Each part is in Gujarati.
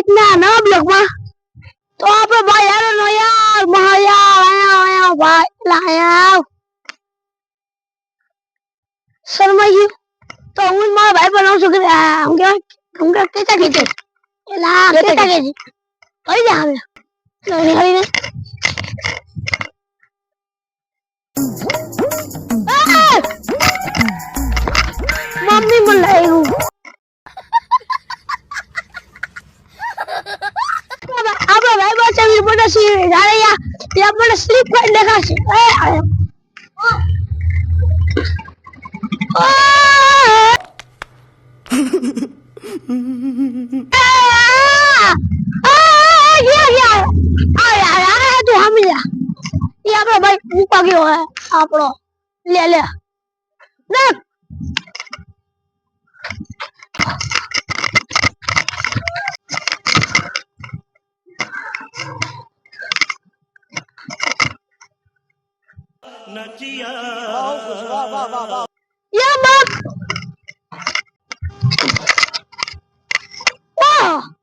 ના નવા બ્લોકમાં તો આપણે ભાઈ યાર નો યાર મહાયાર આયા ભાઈ લાયા શર્મા ગયું તો હું મારા ભાઈ બનાવું છું કે હું કેતા કે એલા કેતા કે કઈ જા હવે હરીને મમ્મી મને લાવ્યું આપણા ભાઈ પાસે મોટા સી જાણે યા મને સ્લીપ કરી દેખાશે ભાઈ મૂકા ગયો હે આપણો લે લે Ya bak. Wah.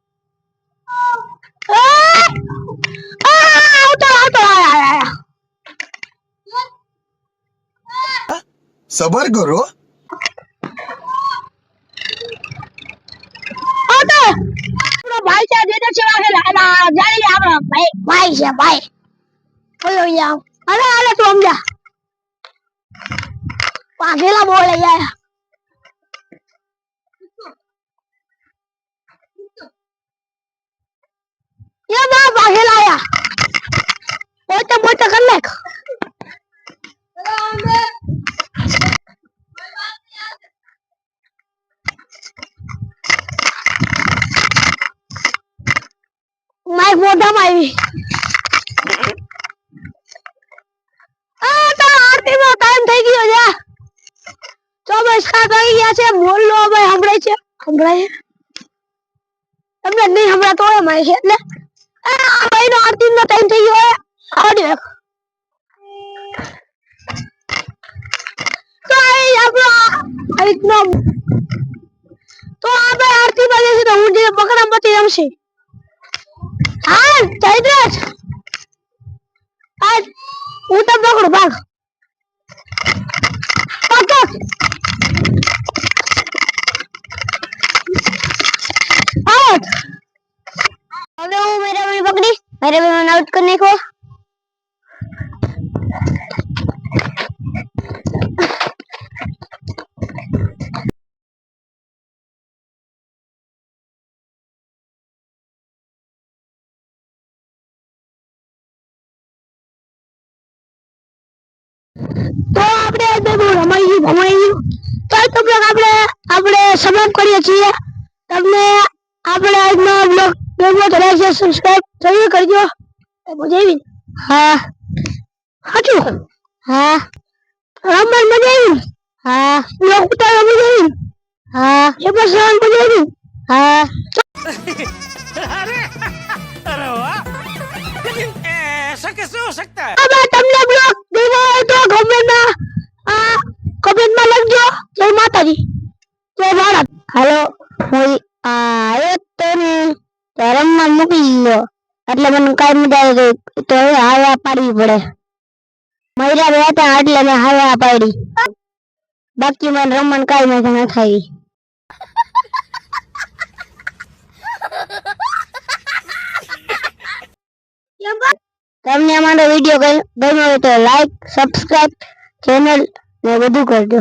सबर करो भाई से दे दे चला के लाला जारी आपड़ा भाई से भाई ओयो या अरे अरे तू हम जा पागेला बोले यार ये बाप पागेला या मोटे कर ले माइक मोटा माई तो आरती में टाइम થઈ ગયો છે તો બસ કા થઈ ગયા છે બોલ લો ભાઈ સંભળાય તમને નહીં સંભળાતો હોય મારી છે એટલે આ ભાઈ નો આરતી નો ટાઈમ થઈ ગયો છે આડે તો આપણો આઈતનો તો આપણે આરતી માં જશે તો હું જે બકરા મતી રમશે હા જયદ્રજ આજ હું તો પકડું ભાગ પકડ आउट अबे वो मेरे भी पकड़ी मेरे भी मैंने आउट करने को तो આપણે બેબો રમાઈ તો તમે આપણે સમાપ્ત કરીએ છીએ તમને આપણે આજનો બ્લોગ ગમ્યો તો લાઈક શેર સબસ્ક્રાઇબ જરૂર કરજો મજા આવી હા સાચું હા રમણ મજા આવી હા બ્લોગ ઉતારવા મજા આવી હા એ બસ મજા આવી હા अरे अरे वाह ऐसा कैसे हो सकता है अब તમને બ્લોગ દેવો હોય તો કમેન્ટમાં લખજો જય માતાજી જય ભારત હાલો હું આયો તને રમવા મૂકી ગયો એટલે મને કઈ મજા આવી ગઈ તો હવે હાવા પાડવી પડે મહિલા બે હતા એટલે મેં હાવા પાડી બાકી મને રમણ કઈ મજા ન થઈ તમને અમારો વિડીયો ગમ્યો હોય તો લાઈક સબસ્ક્રાઇબ ચેનલ ને બધું કરજો